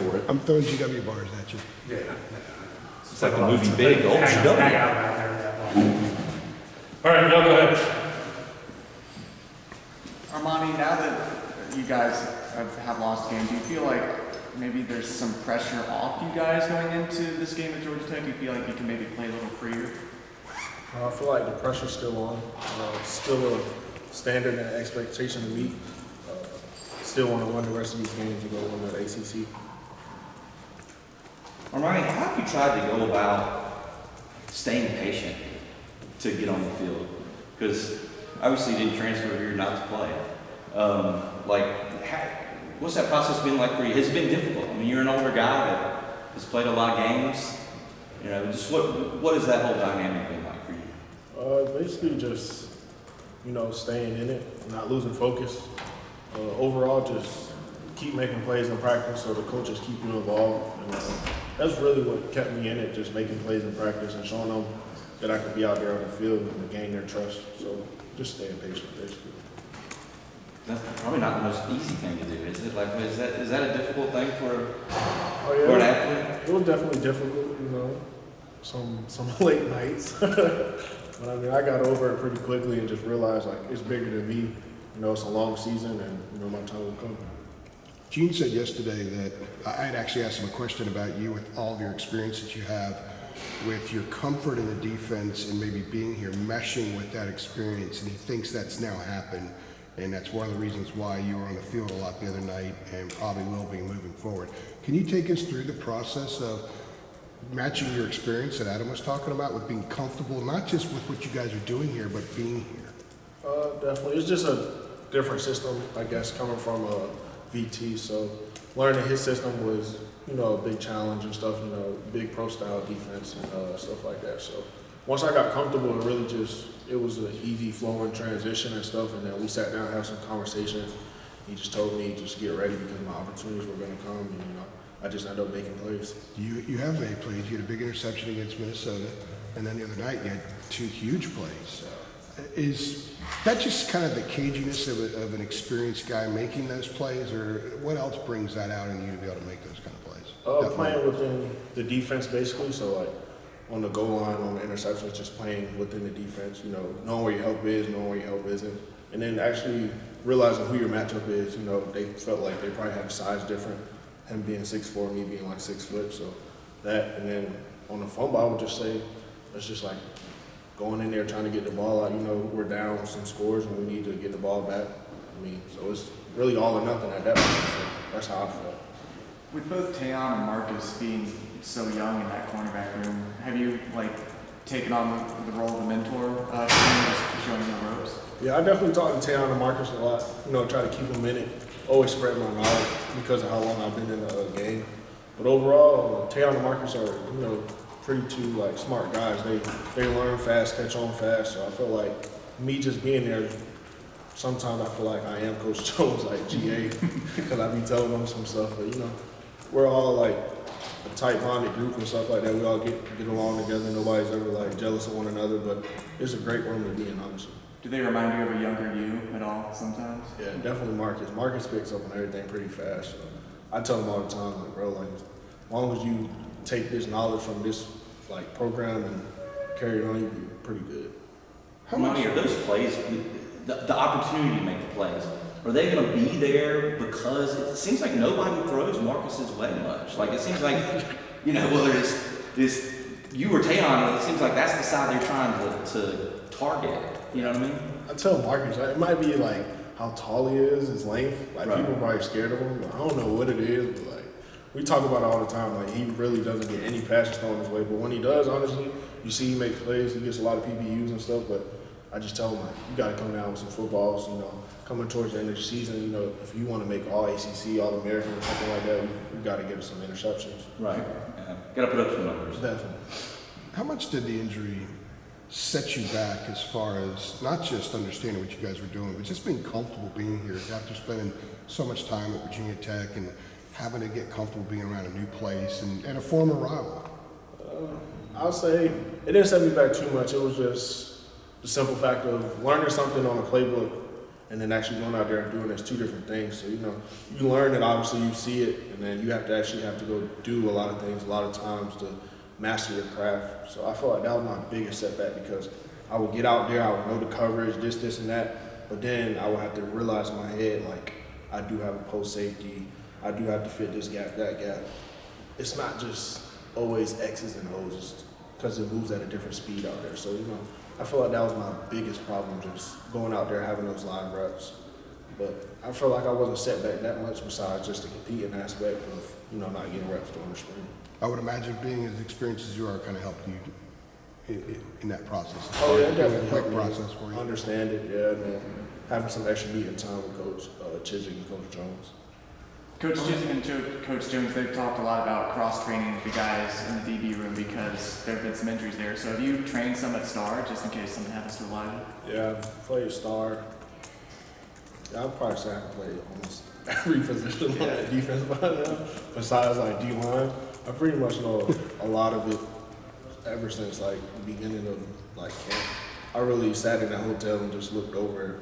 for it. I'm throwing GW bars at you. Yeah. It's like the movie Big, the old Hang GW. out out there that long. All right, y'all go ahead. Armani, now that you guys have lost games, do you feel like maybe there's some pressure off you guys going into this game at Georgia Tech? Do you feel like you can maybe play a little freer? I feel like the pressure's still on. Still a standard and expectation to meet. Still want to win the rest of these games and go win the ACC. Armani, how have you tried to go about staying patient to get on the field? Because obviously you didn't transfer here not to play. What's that process been like for you? Has it been difficult? I mean, you're an older guy that has played a lot of games. You know, just what has that whole dynamic been like for you? Basically just, staying in it, not losing focus. Overall, just keep making plays in practice so the coaches keep you involved. And, that's really what kept me in it, just making plays in practice and showing them that I could be out there on the field and gain their trust. So just staying patient, basically. That's probably not the most easy thing to do, is it? Like, is that a difficult thing for Oh, an yeah. athlete? It was definitely difficult, some late nights. But I mean, I got over it pretty quickly and just realized like it's bigger than me. It's a long season and my time will come. Gene said yesterday that I had actually asked him a question about you with all of your experience that you have with your comfort in the defense and maybe being here, meshing with that experience, and he thinks that's now happened, and that's one of the reasons why you were on the field a lot the other night and probably will be moving forward. Can you take us through the process of matching your experience that Adam was talking about with being comfortable, not just with what you guys are doing here, but being here? Definitely. It's just a different system, I guess, coming from a VT. So learning his system was, a big challenge and stuff, big pro style defense and stuff like that. So once I got comfortable, it was an easy flowing transition and stuff. And then we sat down and had some conversations. He just told me just get ready because my opportunities were going to come. And, I just ended up making plays. You have made plays. You had a big interception against Minnesota, and then the other night you had two huge plays. Is that just kind of the caginess of an experienced guy making those plays, or what else brings that out in you to be able to make those kind of plays? Playing within the defense, basically. So, like, on the goal line, on the interceptions, just playing within the defense, knowing where your help is, knowing where your help isn't. And then actually realizing who your matchup is. They felt like they probably had a size different, him being 6'4", me being like 6 foot. So that, and then on the fumble, I would just say, it's just like going in there trying to get the ball out. We're down some scores and we need to get the ball back. So it's really all or nothing at that point. So that's how I felt. With both Tayon and Marcus being so young in that cornerback room, have you taken on the role of a mentor to them, just showing the ropes? Yeah, I definitely talk to Tayon and Marcus a lot. Try to keep them in it. Always spread my knowledge because of how long I've been in the game. But overall, Tayon and Marcus are, pretty two smart guys. They learn fast, catch on fast. So I feel like me just being there, sometimes I feel like I am Coach Jones, like GA, because I be telling them some stuff. But we're all a tight bonded group and stuff like that. We all get along together. Nobody's ever jealous of one another. But it's a great room to be in, honestly. Do they remind you of a younger you at all sometimes? Yeah, definitely Marcus. Marcus picks up on everything pretty fast. So I tell him all the time, bro, as long as you take this knowledge from this program and carry it on, you'll be pretty good. How many are those plays, the opportunity to make the plays, are they going to be there because it seems like nobody throws Marcus's way much? It seems like, whether it's this you or Tayon, it seems like that's the side they're trying to target. You know what I mean? I tell Marcus, it might be how tall he is, his length. Right. People are probably scared of him. But I don't know what it is, but we talk about it all the time. He really doesn't get any passes thrown his way. But when he does, honestly, you see he makes plays. He gets a lot of PBUs and stuff. But I just tell him you got to come down with some footballs. Coming towards the end of the season, if you want to make all ACC, all American, or something like that, we got to get some interceptions. Right. Yeah. Got to put up some numbers. Definitely. How much did the injury set you back as far as not just understanding what you guys were doing, but just being comfortable being here after spending so much time at Virginia Tech and having to get comfortable being around a new place and a former rival? I'll say it didn't set me back too much. It was just the simple fact of learning something on a playbook and then actually going out there and doing it is two different things. So, you know, you learn it, obviously you see it, and then you have to go do a lot of things a lot of times to master your craft. So I feel like that was my biggest setback because I would get out there, I would know the coverage, this, and that, but then I would have to realize in my head, like, I do have a post safety, I do have to fit this gap, that gap. It's not just always X's and O's because it moves at a different speed out there. So, you know, I feel like that was my biggest problem, just going out there having those live reps. But I feel like I wasn't set back that much besides just the competing aspect of, you know, not getting reps during the spring. I would imagine being as experienced as you are kind of helped you in that process. Oh, yeah, it It was definitely a quick helped me process for you. understand it, yeah, and then having some extra meeting time with Coach Chiswick and Coach Jones. Coach Chisholm and Coach Jones, they've talked a lot about cross-training with the guys in the DB room because there have been some injuries there. So have you trained some at Star just in case something happens to Elijah? Yeah, I've played star. Yeah, I'd probably say I can play almost every position on that defense by now, besides like D-line. I pretty much know a lot of it ever since like the beginning of like camp. I really sat in that hotel and just looked over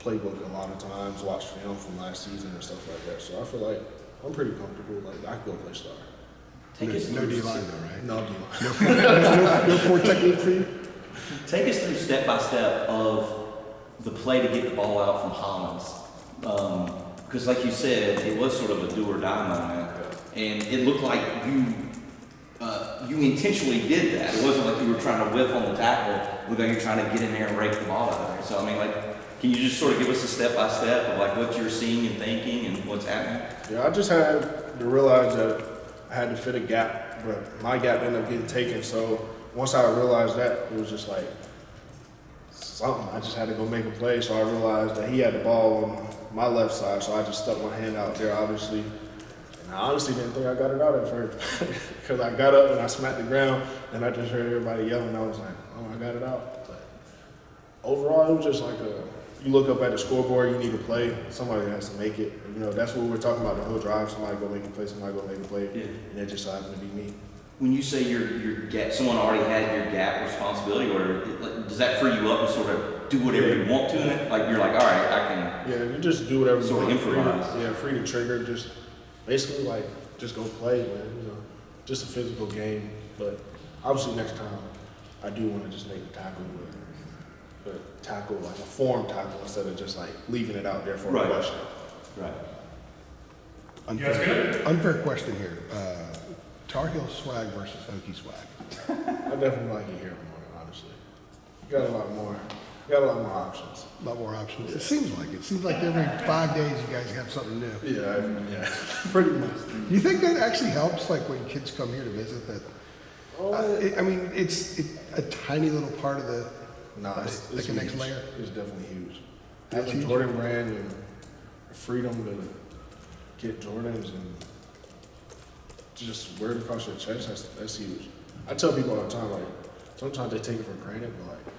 playbook a lot of times, watched film from last season and stuff like that. So I feel like I'm pretty comfortable. Like I could go play star. No D-line though, right? No D-line. No poor technique for you? Take us through step by step of the play to get the ball out from Hollins. Because like you said, it was sort of a do or die moment. And it looked like you intentionally did that. It wasn't like you were trying to whiff on the tackle. It looked like you're trying to get in there and rake the ball out of there. So, I mean, like, can you just sort of give us a step-by-step of, like, what you're seeing and thinking and what's happening? Yeah, I just had to realize that I had to fit a gap, but my gap ended up getting taken. So once I realized that, it was just like something. I just had to go make a play. So I realized that he had the ball on my left side, so I just stuck my hand out there, obviously. And I honestly didn't think I got it out at first because I got up and I smacked the ground, and I just heard everybody yelling. I was like, oh, I got it out. But overall, it was just like you look up at the scoreboard, you need to play. Somebody has to make it. You know, that's what we're talking about the whole drive. Somebody go make a play, somebody go make a play, Yeah. and it just happened to be me. When you say your gap, someone already had your gap responsibility, or does that free you up to sort of do whatever you want to in it? Like, you're like, all right, I can. Yeah, you just do whatever you Sort of want. improvise. Free to trigger. Just basically like just go play, man. You know, just a physical game. But obviously next time, I do want to just make a tackle, but tackle like a form tackle instead of just like leaving it out there for Right. a question. Right. You guys good? Unfair question here. Tar Heel swag versus Hokie swag. I definitely like it here more, honestly. You got a lot more. You got a lot more options. A lot more options. It seems like it. It seems like every 5 days you guys have something new. Yeah, pretty much. Do you think that actually helps, like when kids come here to visit? That I mean, it's a tiny little part of the No, it's like the next huge. layer. It's definitely huge. It's Having huge. Jordan brand and the freedom to get Jordans and just wear it across your chest, that's huge. I tell people all the time, like, sometimes they take it for granted, but like,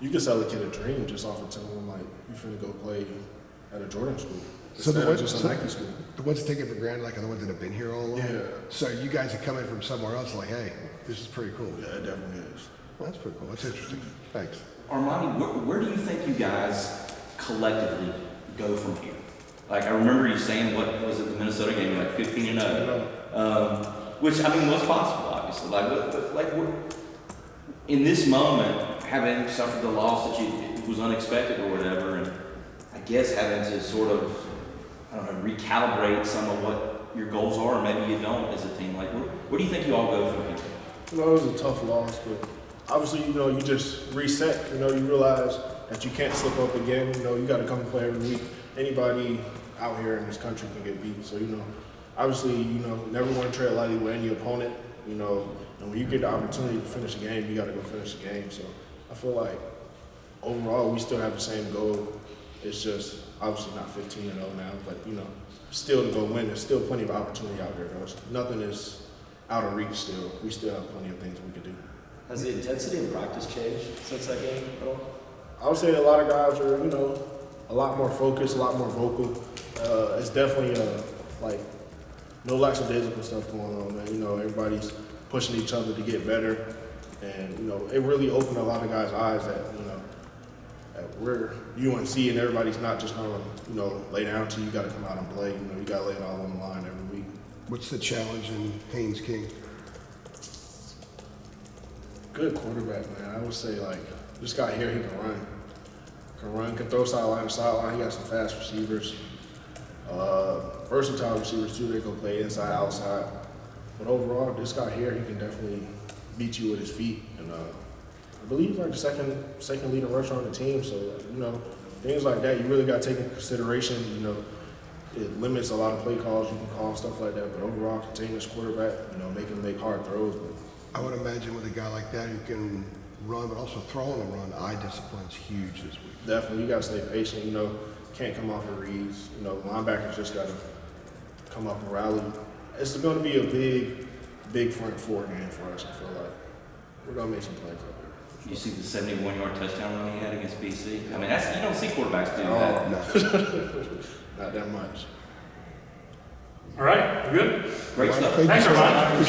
you can sell a kid a dream just off of telling them, like, you finna go play at a Jordan school. So the Instead of ones- just a so- Nike school. The ones that take it for granted, like are the ones that have been here all along. Yeah. So you guys have come in from somewhere else, like, hey, this is pretty cool. Yeah, it definitely is. Well, that's pretty cool. That's interesting. Thanks. Armani, where do you think you guys collectively go from here? Like, I remember you saying, what was it, the Minnesota game, like 15-0, which, I mean, was possible, obviously. In this moment, having suffered the loss that it was unexpected or whatever, and I guess having to sort of, I don't know, recalibrate some of what your goals are, or maybe you don't as a team. Like, where do you think you all go from here? You know, it was a tough loss, but obviously, you know, you just reset. You know, you realize that you can't slip up again. You know, you got to come and play every week. Anybody out here in this country can get beat. So, you know, obviously, you know, never want to tread lightly with any opponent. You know, and when you get the opportunity to finish a game, you got to go finish the game. So, I feel like overall, we still have the same goal. It's just obviously not 15-0 now, but you know, still to go win. There's still plenty of opportunity out there, though. Nothing is out of reach still. We still have plenty of things we could do. Has the intensity in practice changed since that game at all? I would say a lot of guys are, you know, a lot more focused, a lot more vocal. It's definitely like no lackadaisical stuff going on, man. You know, everybody's pushing each other to get better, and you know, it really opened a lot of guys' eyes that you know, we're UNC and everybody's not just gonna, lay down to you. You got to come out and play. You got to lay it all on the line every week. What's the challenge in Haynes King? Good quarterback, man. I would say this guy here, he can run, can throw sideline to sideline. He got some fast receivers, versatile receivers too. They can play inside, outside. But overall, this guy here, he can definitely beat you with his feet. And I believe he's like the second leading rusher on the team. So things like that, you really got to take into consideration. It limits a lot of play calls you can call, stuff like that. But overall, contain this quarterback, make him make hard throws. But I would imagine with a guy like that who can run but also throw on the run, eye discipline's huge this week. definitely, you got to stay patient. Can't come off your reads. Linebackers just got to come up and rally. It's going to be a big front four game for us. I feel like we're going to make some plays up there. You see the 71-yard touchdown run he had against BC? I mean, you don't see quarterbacks do that. Not that much. All right, you good? Great stuff. Thank you Thanks, so much. everyone.